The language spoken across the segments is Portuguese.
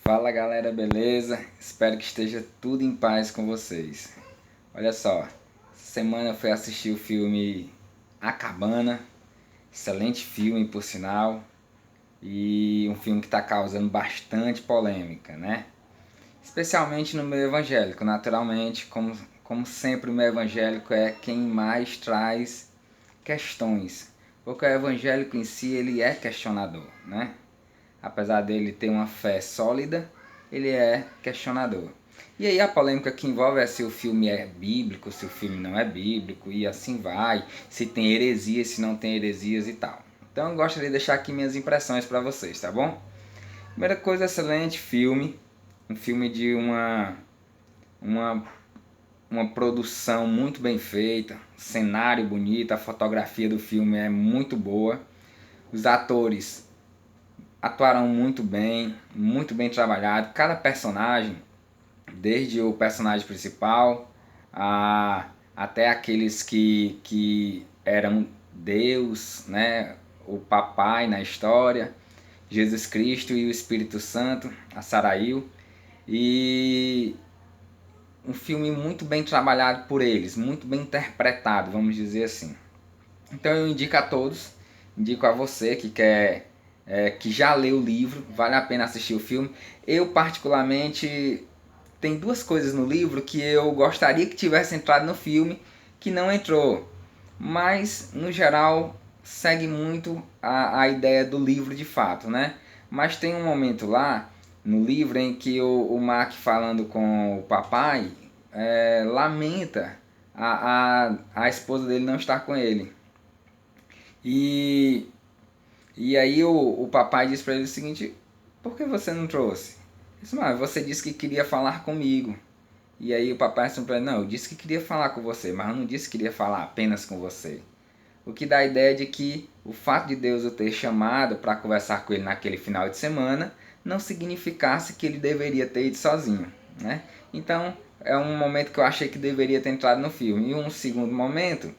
Fala galera, beleza? Espero que esteja tudo em paz com vocês. Olha só, essa semana eu fui assistir o filme A Cabana, excelente filme por sinal, e um filme que está causando bastante polêmica, né? Especialmente no meio evangélico, naturalmente, como sempre o meio evangélico é quem mais traz questões, porque o evangélico em si ele é questionador, né? Apesar dele ter uma fé sólida, ele é questionador. E aí a polêmica que envolve é se o filme é bíblico, se o filme não é bíblico, e assim vai, se tem heresias, se não tem heresias e tal. Então eu gostaria de deixar aqui minhas impressões para vocês, tá bom? Primeira coisa, excelente filme, um filme de uma, uma produção muito bem feita, cenário bonito, a fotografia do filme é muito boa, os atores atuaram muito bem trabalhado. Cada personagem, desde o personagem principal até aqueles que eram Deus, né? O papai na história, Jesus Cristo e o Espírito Santo, a Sarail. E um filme muito bem trabalhado por eles, muito bem interpretado, vamos dizer assim. Então eu indico a todos, indico a você que quer, que já leu o livro, vale a pena assistir o filme. Eu particularmente tem duas coisas no livro que eu gostaria que tivesse entrado no filme que não entrou, mas no geral segue muito a ideia do livro de fato, né? Mas tem um momento lá no livro em que o Mark falando com o papai lamenta a esposa dele não estar com ele. E, e aí o papai disse para ele o seguinte: por que você não trouxe? Ele disse: mas você disse que queria falar comigo. E aí o papai disse para ele: não, eu disse que queria falar com você, mas eu não disse que queria falar apenas com você. O que dá a ideia de que o fato de Deus o ter chamado para conversar com ele naquele final de semana não significasse que ele deveria ter ido sozinho, né? Então é um momento que eu achei que deveria ter entrado no filme. E um segundo momento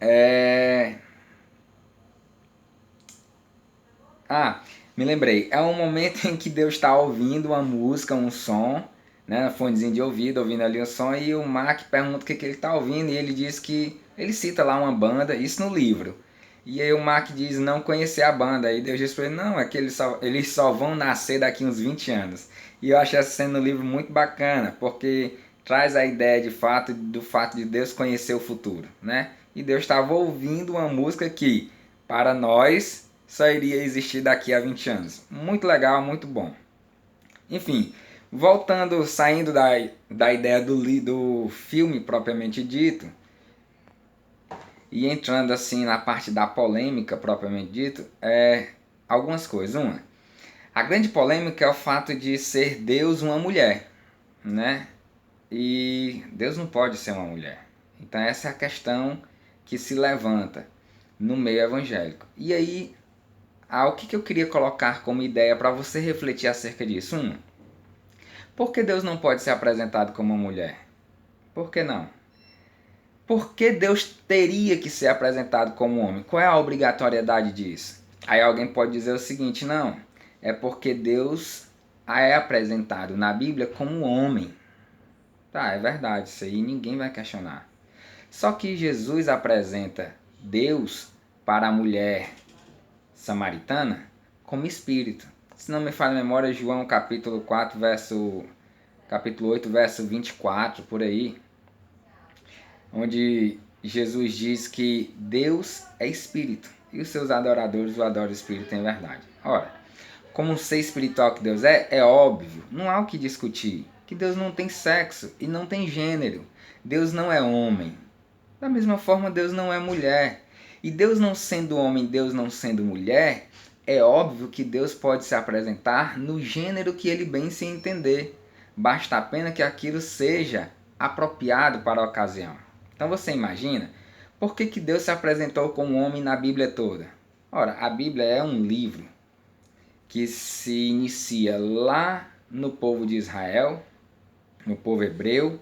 é me lembrei. É um momento em que Deus está ouvindo uma música, um som, né? Fonezinho de ouvido, ouvindo ali o som, e o Mark pergunta o que ele está ouvindo, e ele diz que. Ele cita lá uma banda, isso no livro. E aí o Mark diz não conhecer a banda. Aí Deus diz para ele: não, é que eles só vão nascer daqui uns 20 anos. E eu achei essa cena no livro muito bacana, porque traz a ideia do fato de Deus conhecer o futuro, né? E Deus estava ouvindo uma música que, para nós, só iria existir daqui a 20 anos. Muito legal, muito bom. Enfim, voltando, saindo da ideia do filme propriamente dito, e entrando assim na parte da polêmica propriamente dito, algumas coisas. Uma, a grande polêmica é o fato de ser Deus uma mulher, né? E Deus não pode ser uma mulher. Então essa é a questão que se levanta no meio evangélico. E aí, o que eu queria colocar como ideia para você refletir acerca disso? Por que Deus não pode ser apresentado como uma mulher? Por que não? Por que Deus teria que ser apresentado como homem? Qual é a obrigatoriedade disso? Aí alguém pode dizer o seguinte: não, é porque Deus é apresentado na Bíblia como homem. Tá, é verdade, isso aí ninguém vai questionar. Só que Jesus apresenta Deus para a mulher samaritana como espírito. Se não me falha a memória, João capítulo 4, capítulo 8, verso 24, por aí, onde Jesus diz que Deus é espírito e os seus adoradores o adoram espírito em verdade. Ora, como um ser espiritual que Deus é óbvio, não há o que discutir, que Deus não tem sexo e não tem gênero. Deus não é homem. Da mesma forma, Deus não é mulher. E Deus não sendo homem, Deus não sendo mulher, é óbvio que Deus pode se apresentar no gênero que ele bem se entender. Basta apenas que aquilo seja apropriado para a ocasião. Então você imagina, por que Deus se apresentou como homem na Bíblia toda? Ora, a Bíblia é um livro que se inicia lá no povo de Israel, no povo hebreu,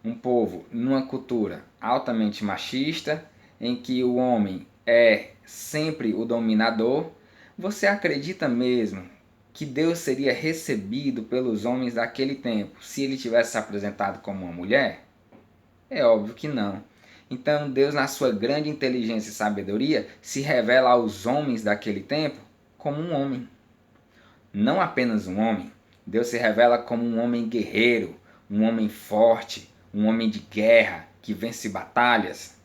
um povo numa cultura altamente machista, em que o homem é sempre o dominador. Você acredita mesmo que Deus seria recebido pelos homens daquele tempo se ele tivesse se apresentado como uma mulher? É óbvio que não. Então Deus, na sua grande inteligência e sabedoria, se revela aos homens daquele tempo como um homem. Não apenas um homem. Deus se revela como um homem guerreiro, um homem forte, um homem de guerra, que vence batalhas,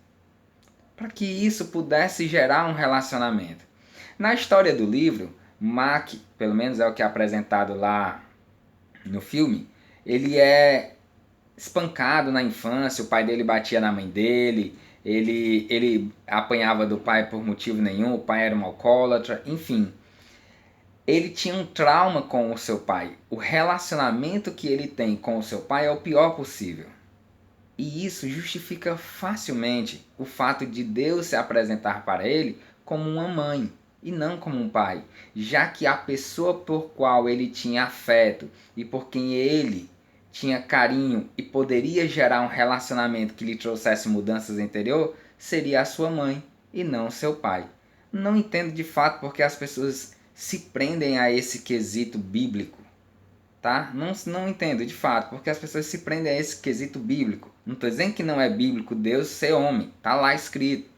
para que isso pudesse gerar um relacionamento. Na história do livro, Mark, pelo menos é o que é apresentado lá no filme, ele é espancado na infância, o pai dele batia na mãe dele, ele apanhava do pai por motivo nenhum, o pai era um alcoólatra, enfim. Ele tinha um trauma com o seu pai. O relacionamento que ele tem com o seu pai é o pior possível. E isso justifica facilmente o fato de Deus se apresentar para ele como uma mãe e não como um pai, já que a pessoa por qual ele tinha afeto e por quem ele tinha carinho e poderia gerar um relacionamento que lhe trouxesse mudanças interior seria a sua mãe e não seu pai. Não entendo de fato porque as pessoas se prendem a esse quesito bíblico, tá? Não entendo de fato porque as pessoas se prendem a esse quesito bíblico. Não estou dizendo que não é bíblico Deus ser homem, tá lá escrito.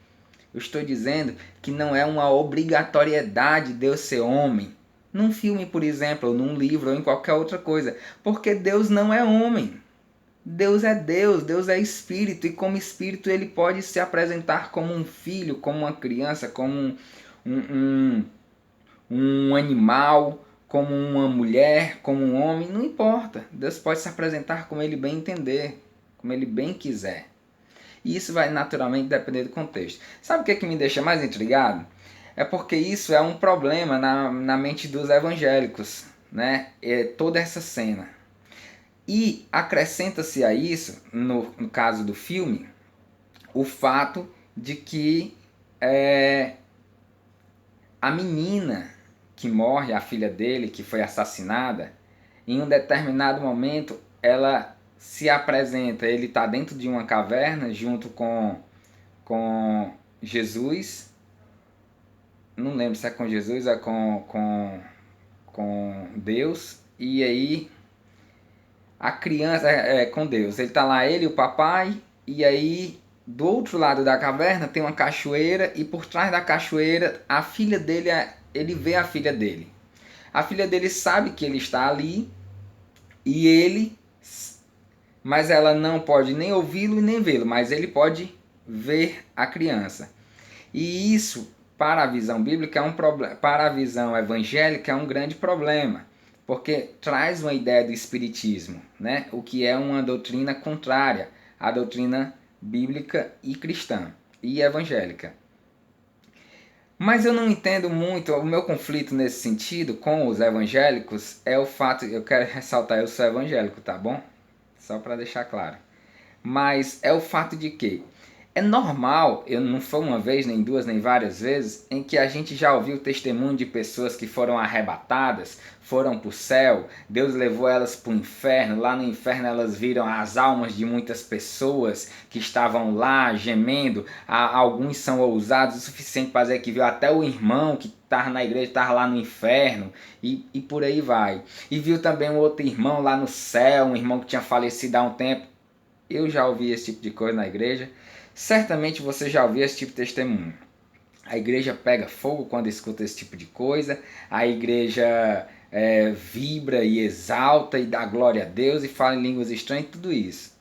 Eu estou dizendo que não é uma obrigatoriedade Deus ser homem. Num filme, por exemplo, ou num livro, ou em qualquer outra coisa. Porque Deus não é homem. Deus é Deus, Deus é espírito. E como espírito ele pode se apresentar como um filho, como uma criança, como um animal, como uma mulher, como um homem. Não importa. Deus pode se apresentar como ele bem entender, como ele bem quiser. E isso vai naturalmente depender do contexto. Sabe o que me deixa mais intrigado? É porque isso é um problema na mente dos evangélicos, né? Toda essa cena. E acrescenta-se a isso, no caso do filme, o fato de que a menina que morre, a filha dele, que foi assassinada, em um determinado momento ela se apresenta, ele está dentro de uma caverna junto com Jesus, não lembro se é com Jesus ou é com Deus, e aí a criança é com Deus, ele está lá, ele e o papai, e aí do outro lado da caverna tem uma cachoeira, e por trás da cachoeira a filha dele, ele vê a filha dele. A filha dele sabe que ele está ali, e mas ela não pode nem ouvi-lo e nem vê-lo, mas ele pode ver a criança. E isso, para a visão bíblica, é um problema, para a visão evangélica, é um grande problema, porque traz uma ideia do espiritismo, né? O que é uma doutrina contrária à doutrina bíblica e cristã e evangélica. Mas eu não entendo muito, o meu conflito nesse sentido com os evangélicos é o fato, eu quero ressaltar, eu sou evangélico, tá bom? Só para deixar claro. Mas é o fato de que é normal, eu não foi uma vez, nem duas, nem várias vezes, em que a gente já ouviu testemunho de pessoas que foram arrebatadas, foram para o céu, Deus levou elas para o inferno, lá no inferno elas viram as almas de muitas pessoas que estavam lá gemendo, alguns são ousados o suficiente para dizer que viu até o irmão que estava na igreja, estava lá no inferno, e por aí vai. E viu também um outro irmão lá no céu, um irmão que tinha falecido há um tempo. Eu já ouvi esse tipo de coisa na igreja. Certamente você já ouviu esse tipo de testemunho. A igreja pega fogo quando escuta esse tipo de coisa. A igreja vibra e exalta e dá glória a Deus e fala em línguas estranhas e tudo isso.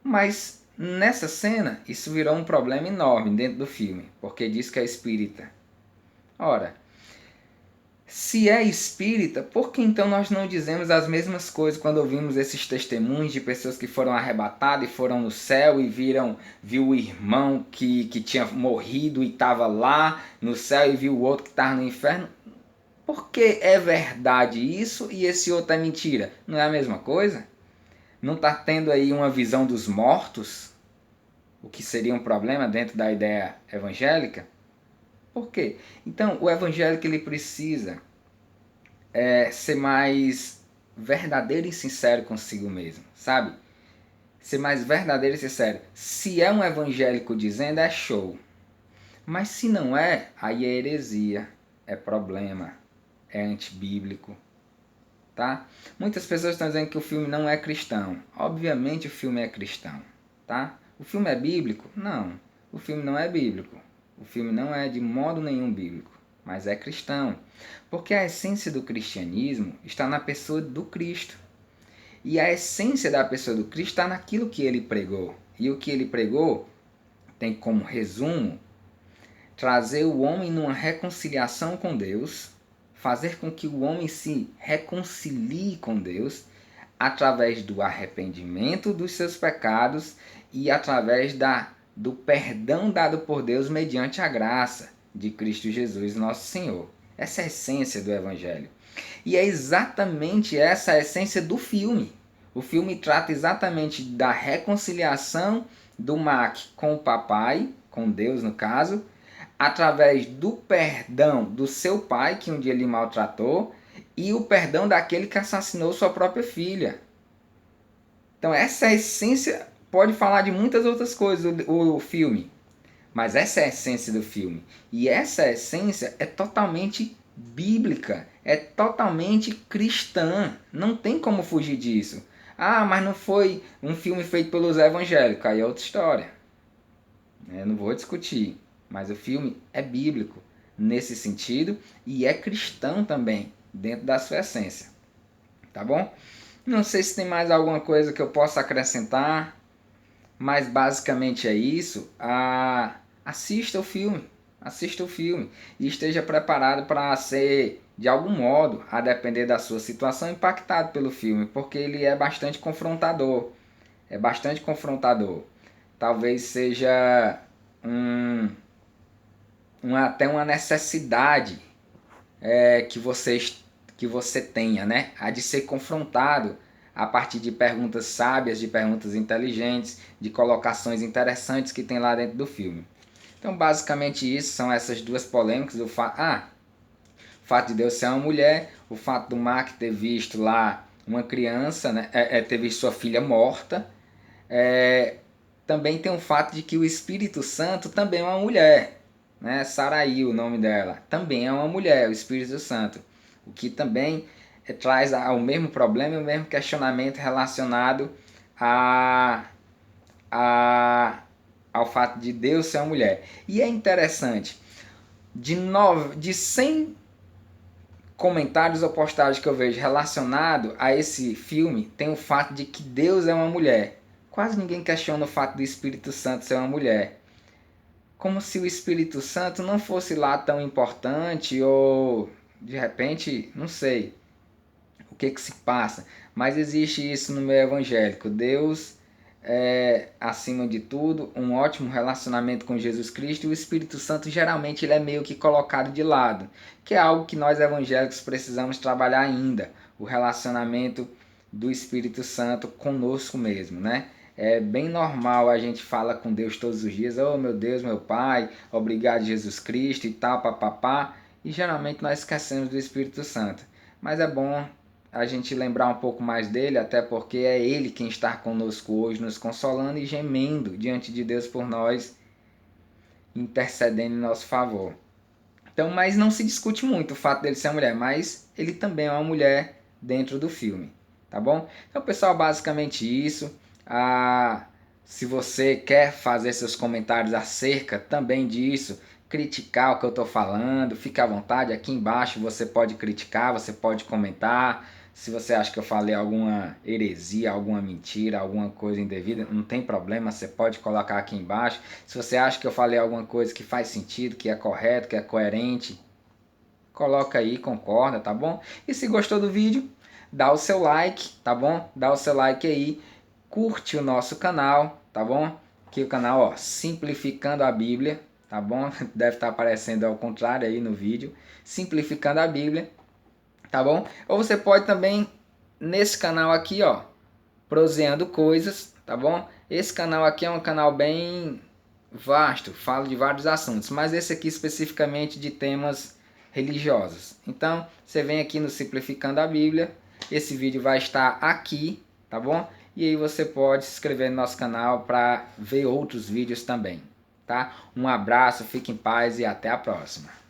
Mas nessa cena, isso virou um problema enorme dentro do filme, porque diz que é espírita. Ora, se é espírita, por que então nós não dizemos as mesmas coisas quando ouvimos esses testemunhos de pessoas que foram arrebatadas e foram no céu e viu o irmão que tinha morrido e estava lá no céu e viu o outro que estava no inferno? Por que é verdade isso e esse outro é mentira? Não é a mesma coisa? Não está tendo aí uma visão dos mortos? O que seria um problema dentro da ideia evangélica? Por quê? Então, o evangélico ele precisa ser mais verdadeiro e sincero consigo mesmo, sabe? Ser mais verdadeiro e sincero. Se é um evangélico dizendo, é show. Mas se não é, aí é heresia, é problema, é antibíblico, tá? Muitas pessoas estão dizendo que o filme não é cristão. Obviamente o filme é cristão, tá? O filme é bíblico? Não, o filme não é bíblico. O filme não é de modo nenhum bíblico, mas é cristão. Porque a essência do cristianismo está na pessoa do Cristo. E a essência da pessoa do Cristo está naquilo que ele pregou. E o que ele pregou tem como resumo trazer o homem numa reconciliação com Deus, fazer com que o homem se reconcilie com Deus através do arrependimento dos seus pecados e através do perdão dado por Deus mediante a graça de Cristo Jesus, nosso Senhor. Essa é a essência do Evangelho. E é exatamente essa a essência do filme. O filme trata exatamente da reconciliação do Mac com o papai, com Deus no caso, através do perdão do seu pai, que um dia ele maltratou, e o perdão daquele que assassinou sua própria filha. Então essa é a essência, pode falar de muitas outras coisas o filme, mas essa é a essência do filme. E essa essência é totalmente bíblica, é totalmente cristã, não tem como fugir disso. Ah, mas não foi um filme feito pelos evangélicos, aí é outra história. Eu não vou discutir, mas o filme é bíblico nesse sentido e é cristão também, dentro da sua essência. Tá bom? Não sei se tem mais alguma coisa que eu possa acrescentar, mas basicamente é isso. Assista o filme. Assista o filme e esteja preparado para ser, de algum modo, a depender da sua situação, impactado pelo filme, porque ele é bastante confrontador. É bastante confrontador. Talvez seja até uma necessidade que você tenha, né? A de ser confrontado a partir de perguntas sábias, de perguntas inteligentes, de colocações interessantes que tem lá dentro do filme. Então, basicamente isso, são essas duas polêmicas. O fato de Deus ser uma mulher, o fato do Mark ter visto lá uma criança, né? Ter visto sua filha morta. Também tem o fato de que o Espírito Santo também é uma mulher, né? Saraí, o nome dela, também é uma mulher, o Espírito Santo. O que também traz o mesmo problema e o mesmo questionamento relacionado ao fato de Deus ser uma mulher. E é interessante, de 100 comentários ou postagens que eu vejo relacionado a esse filme, tem o fato de que Deus é uma mulher. Quase ninguém questiona o fato do Espírito Santo ser uma mulher. Como se o Espírito Santo não fosse lá tão importante ou, de repente, não sei o que se passa. Mas existe isso no meio evangélico. Deus é, acima de tudo, um ótimo relacionamento com Jesus Cristo, e o Espírito Santo geralmente ele é meio que colocado de lado, que é algo que nós evangélicos precisamos trabalhar ainda, o relacionamento do Espírito Santo conosco mesmo, né? É bem normal a gente fala com Deus todos os dias, oh meu Deus, meu Pai, obrigado Jesus Cristo e tal, papapá, e geralmente nós esquecemos do Espírito Santo. Mas é bom a gente lembrar um pouco mais dele, até porque é ele quem está conosco hoje, nos consolando e gemendo diante de Deus por nós, intercedendo em nosso favor. Então, mas não se discute muito o fato dele ser uma mulher, mas ele também é uma mulher dentro do filme, tá bom? Então, pessoal, basicamente isso. Se você quer fazer seus comentários acerca também disso, criticar o que eu estou falando, fica à vontade, aqui embaixo você pode criticar, você pode comentar. Se você acha que eu falei alguma heresia, alguma mentira, alguma coisa indevida, não tem problema, você pode colocar aqui embaixo. Se você acha que eu falei alguma coisa que faz sentido, que é correto, que é coerente, coloca aí, concorda, tá bom? E se gostou do vídeo, dá o seu like, tá bom? Dá o seu like aí, curte o nosso canal, tá bom? Aqui o canal, ó, Simplificando a Bíblia, tá bom? Deve estar aparecendo ao contrário aí no vídeo, Simplificando a Bíblia. Tá bom? Ou você pode também, nesse canal aqui, ó, Proseando Coisas, tá bom? Esse canal aqui é um canal bem vasto, falo de vários assuntos, mas esse aqui especificamente de temas religiosos. Então, você vem aqui no Simplificando a Bíblia, esse vídeo vai estar aqui, tá bom? E aí você pode se inscrever no nosso canal para ver outros vídeos também, tá? Um abraço, fique em paz e até a próxima.